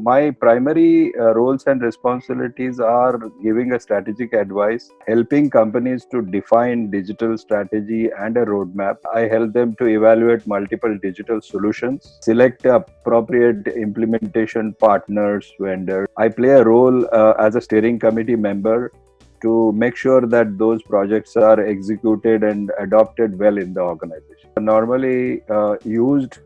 My primary roles and responsibilities are giving a strategic advice, helping companies to define digital strategy and a roadmap. I help them to evaluate multiple digital solutions, select appropriate implementation partners, vendors. I play a role as a steering committee member to make sure that those projects are executed and adopted well in the organization. Normally used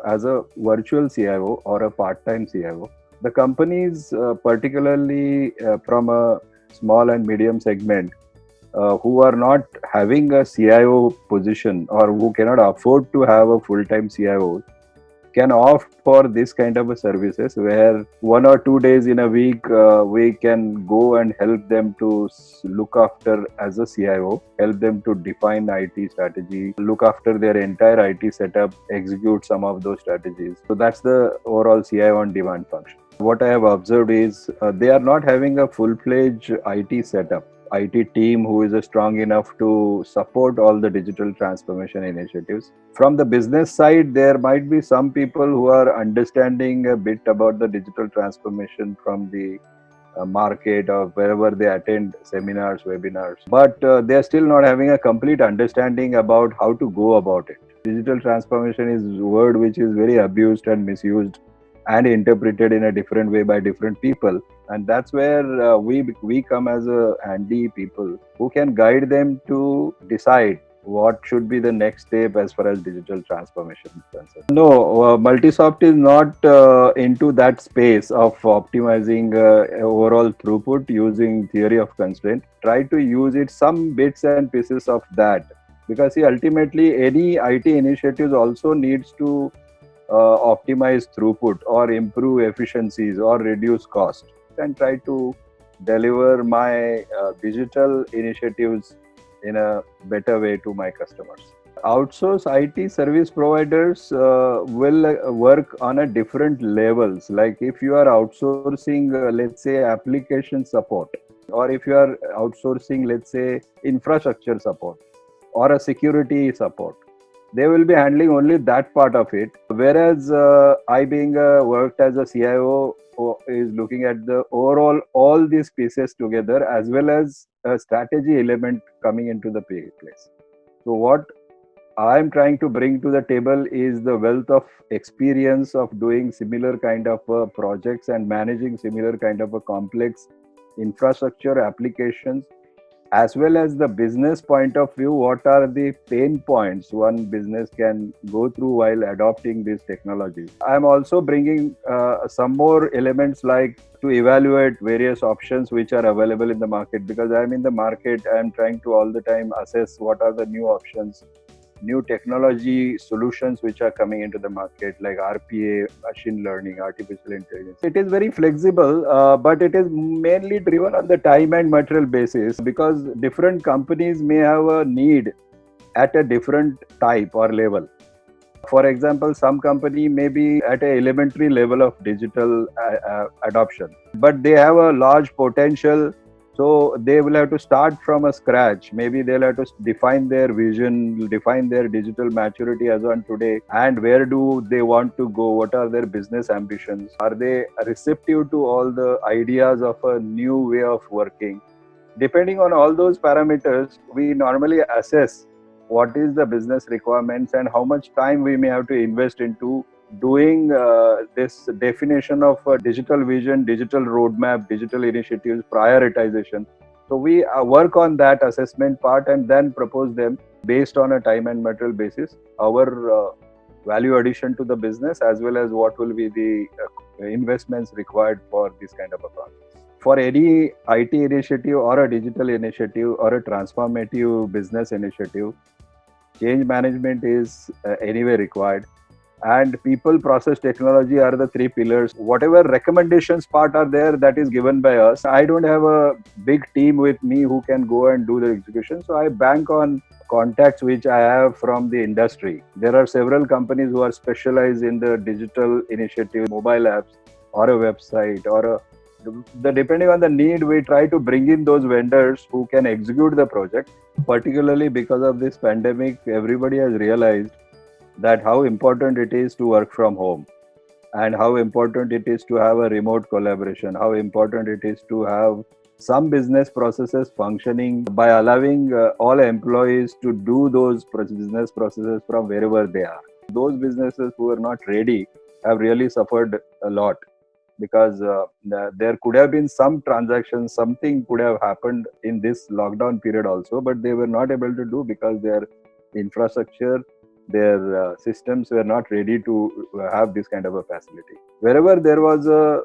as a virtual CIO or a part-time CIO. The companies, particularly from a small and medium segment, who are not having a CIO position or who cannot afford to have a full-time CIO, can opt for this kind of a services where 1 or 2 days in a week we can go and help them to look after as a CIO, help them to define IT strategy, look after their entire IT setup, execute some of those strategies. So that's the overall CIO on demand function. What I have observed is they are not having a full-fledged IT setup, IT team who is strong enough to support all the digital transformation initiatives. From the business side, there might be some people who are understanding a bit about the digital transformation from the market or wherever they attend seminars, webinars, but they are still not having a complete understanding about how to go about it. Digital transformation is a word which is very abused and misused and interpreted in a different way by different people, and that's where we come as a handy people who can guide them to decide what should be the next step as far as digital transformation is concerned. No, Multisoft is not into that space of optimizing overall throughput using theory of constraint. Try to use it some bits and pieces of that, because see, ultimately any IT initiatives also needs to optimize throughput or improve efficiencies or reduce cost, and try to deliver my digital initiatives in a better way to my customers. Outsource IT service providers will work on a different levels. Like if you are outsourcing, let's say, application support, or if you are outsourcing, let's say, infrastructure support or a security support, they will be handling only that part of it. Whereas I being worked as a CIO is looking at the overall all these pieces together, as well as a strategy element coming into the place. So what I'm trying to bring to the table is the wealth of experience of doing similar kind of projects and managing similar kind of a complex infrastructure applications, as well as the business point of view. What are the pain points one business can go through while adopting these technologies? I'm also bringing some more elements like to evaluate various options which are available in the market, because I'm in the market. I'm trying to all the time assess what are the new options, new technology solutions which are coming into the market, like RPA, machine learning, artificial intelligence. It is very flexible, but it is mainly driven on the time and material basis, because different companies may have a need at a different type or level. For example, some company may be at an elementary level of digital adoption, but they have a large potential. So they will have to start from a scratch. Maybe they'll have to define their vision, define their digital maturity as on today, and where do they want to go? What are their business ambitions? Are they receptive to all the ideas of a new way of working? Depending on all those parameters, we normally assess what is the business requirements and how much time we may have to invest into doing this definition of digital vision, digital roadmap, digital initiatives, prioritization. So we work on that assessment part and then propose them based on a time and material basis, our value addition to the business, as well as what will be the investments required for this kind of a project. For any IT initiative or a digital initiative or a transformative business initiative, change management is anyway required. And people, process, technology are the three pillars. Whatever recommendations part are there, that is given by us. I don't have a big team with me who can go and do the execution. So I bank on contacts which I have from the industry. There are several companies who are specialized in the digital initiative, mobile apps, or a website, or depending on the need, we try to bring in those vendors who can execute the project. Particularly because of this pandemic, everybody has realized that how important it is to work from home. and how important it is to have a remote collaboration, how important it is to have some business processes functioning by allowing all employees to do those business processes from wherever they are. Those businesses who are not ready have really suffered a lot, because there could have been some transactions, something could have happened in this lockdown period also, but they were not able to do because their infrastructure, their systems were not ready to have this kind of a facility. Wherever there was a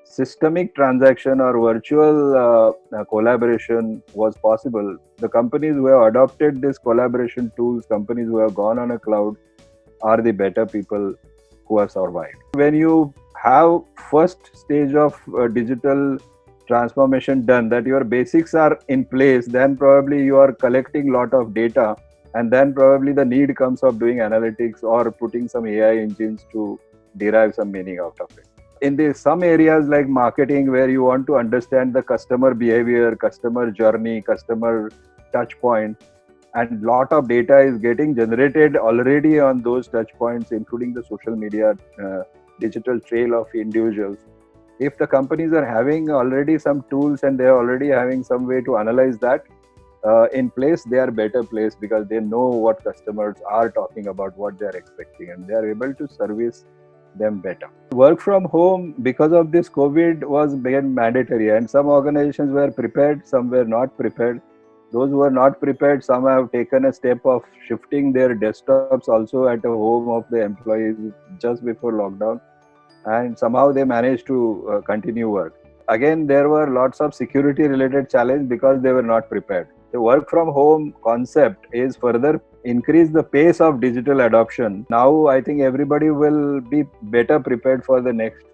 systemic transaction or virtual collaboration was possible, the companies who have adopted this collaboration tools, companies who have gone on a cloud, are the better people who have survived. When you have first stage of digital transformation done, that your basics are in place, then probably you are collecting lot of data, and then probably the need comes of doing analytics or putting some AI engines to derive some meaning out of it. In some areas like marketing, where you want to understand the customer behavior, customer journey, customer touch point, and lot of data is getting generated already on those touch points, including the social media digital trail of individuals. If the companies are having already some tools and they are already having some way to analyze that in place, they are better placed because they know what customers are talking about, what they are expecting, and they are able to service them better. Work from home because of this COVID was again mandatory, and some organizations were prepared, some were not prepared. Those who are not prepared, some have taken a step of shifting their desktops also at the home of the employees just before lockdown, and somehow they managed to continue work. Again, there were lots of security related challenges because they were not prepared. The work from home concept is further increase the pace of digital adoption. Now I think everybody will be better prepared for the next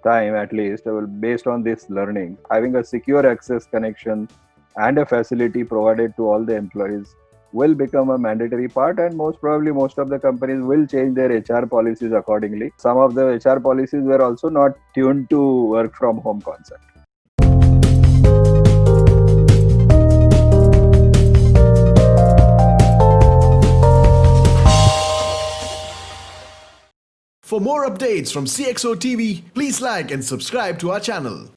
time, at least based on this learning. Having a secure access connection and a facility provided to all the employees will become a mandatory part, and most probably most of the companies will change their HR policies accordingly. Some of the HR policies were also not tuned to work from home concept. For more updates from CXO TV, please like and subscribe to our channel.